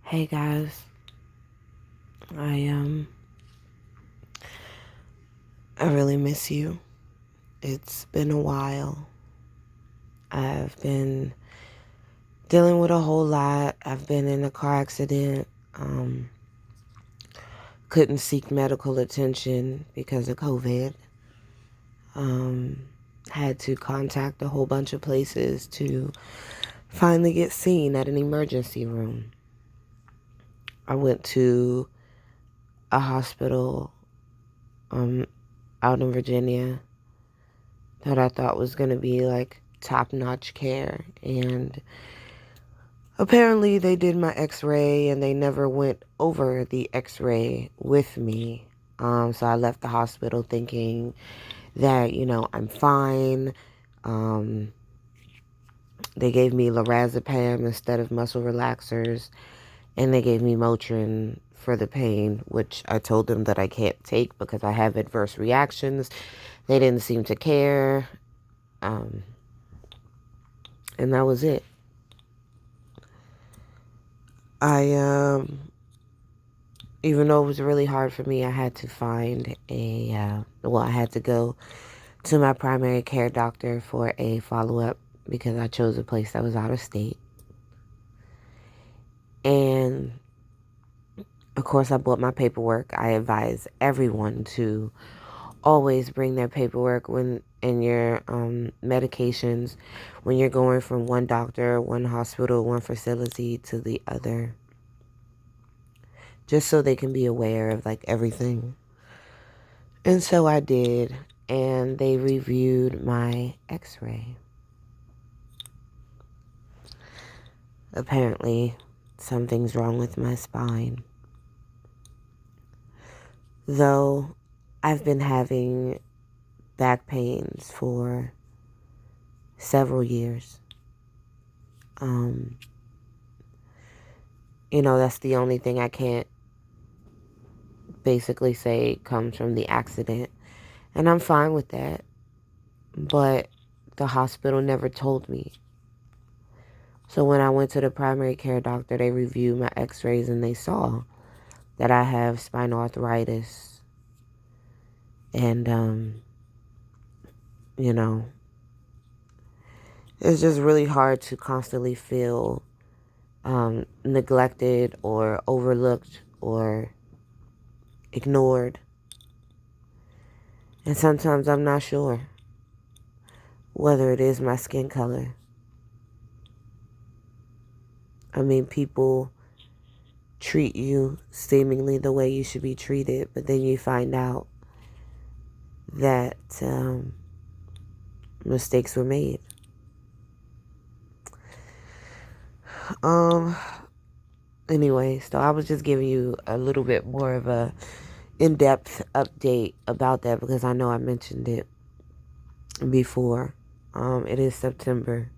Hey guys, I um I really miss you. It's been a while. I've been dealing with a whole lot. I've been in a car accident. Couldn't seek medical attention because of COVID. Um, had to contact a whole bunch of places to finally get seen at an emergency room. I went to a hospital um out in Virginia that I thought was going to be like top-notch care, and apparently they did my x-ray and they never went over the x-ray with me. So I left the hospital thinking that, I'm fine. um they gave me lorazepam instead of muscle relaxers, and they gave me Motrin for the pain, which I told them that I can't take because I have adverse reactions. They didn't seem to care. um and that was it. I even though it was really hard for me, I had to find I had to go to my primary care doctor for a follow-up because I chose a place that was out of state. And of course, I bought my paperwork. I advise everyone to always bring their paperwork when and your medications when you're going from one doctor, one hospital, one facility to the other, just so they can be aware of like everything. And so I did, and they reviewed my x-ray. Apparently, something's wrong with my spine. Though I've been having back pains for several years. Um, that's the only thing I can't basically say comes from the accident. And I'm fine with that. But the hospital never told me. So when I went to the primary care doctor, they reviewed my x-rays and they saw that I have spinal arthritis. And, it's just really hard to constantly feel neglected or overlooked or ignored. And sometimes I'm not sure whether it is my skin color. I mean, people treat you seemingly the way you should be treated, but then you find out that mistakes were made. Um. Anyway, so I was just giving you a little bit more of a in-depth update about that because I know I mentioned it before. It is September,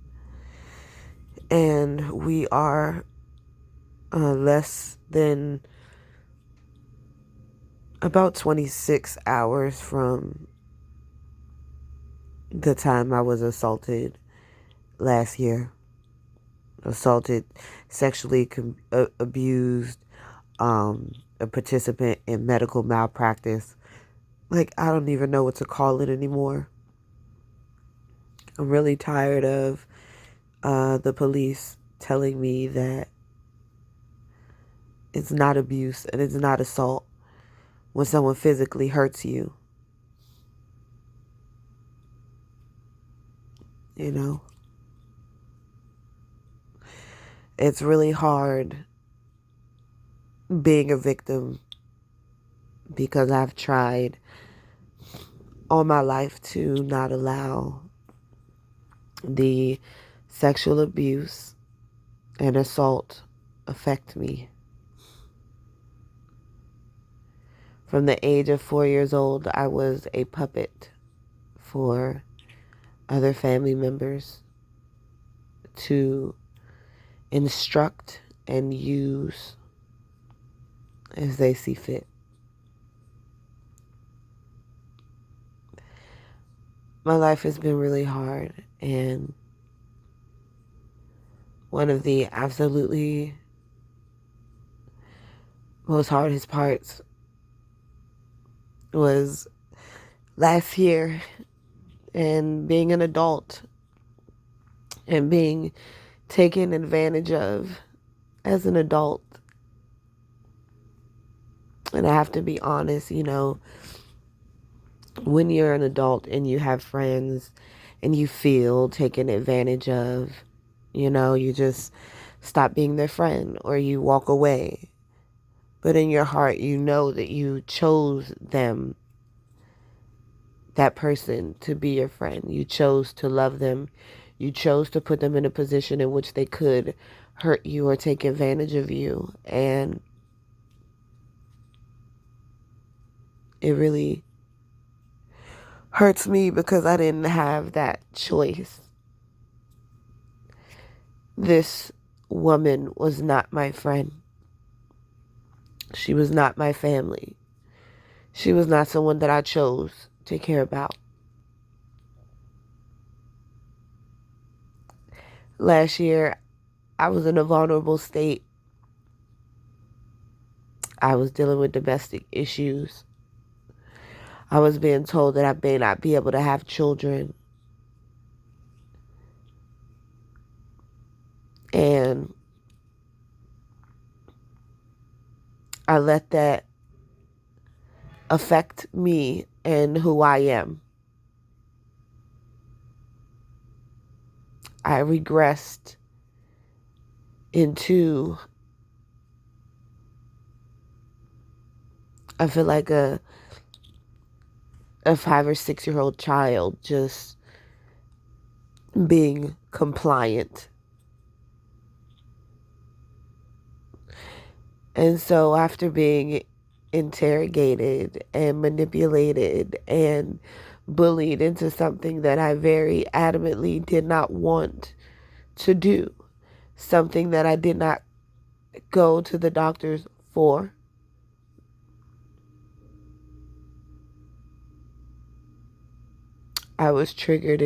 and we are less than about 26 hours from the time I was assaulted last year. Assaulted, sexually abused, a participant in medical malpractice. Like, I don't even know what to call it anymore. I'm really tired of the police telling me that it's not abuse and it's not assault when someone physically hurts you. You know? It's really hard being a victim because I've tried all my life to not allow the sexual abuse and assault affect me. From the age of 4 years old, I was a puppet for other family members to instruct and use as they see fit. My life has been really hard, and one of the absolutely most hardest parts was last year and being an adult and being taken advantage of as an adult. And I have to be honest, when you're an adult and you have friends and you feel taken advantage of, you just stop being their friend or you walk away. But in your heart, you know that you chose them, that person, to be your friend. You chose to love them. You chose to put them in a position in which they could hurt you or take advantage of you. And it really hurts me because I didn't have that choice. This woman was not my friend. She was not my family. She was not someone that I chose to care about. Last year, I was in a vulnerable state. I was dealing with domestic issues. I was being told that I may not be able to have children. And I let that affect me and who I am. I regressed into, I feel like a 5 or 6 year old child, just being compliant. And so after being interrogated and manipulated and bullied into something that I very adamantly did not want to do, something that I did not go to the doctors for, I was triggered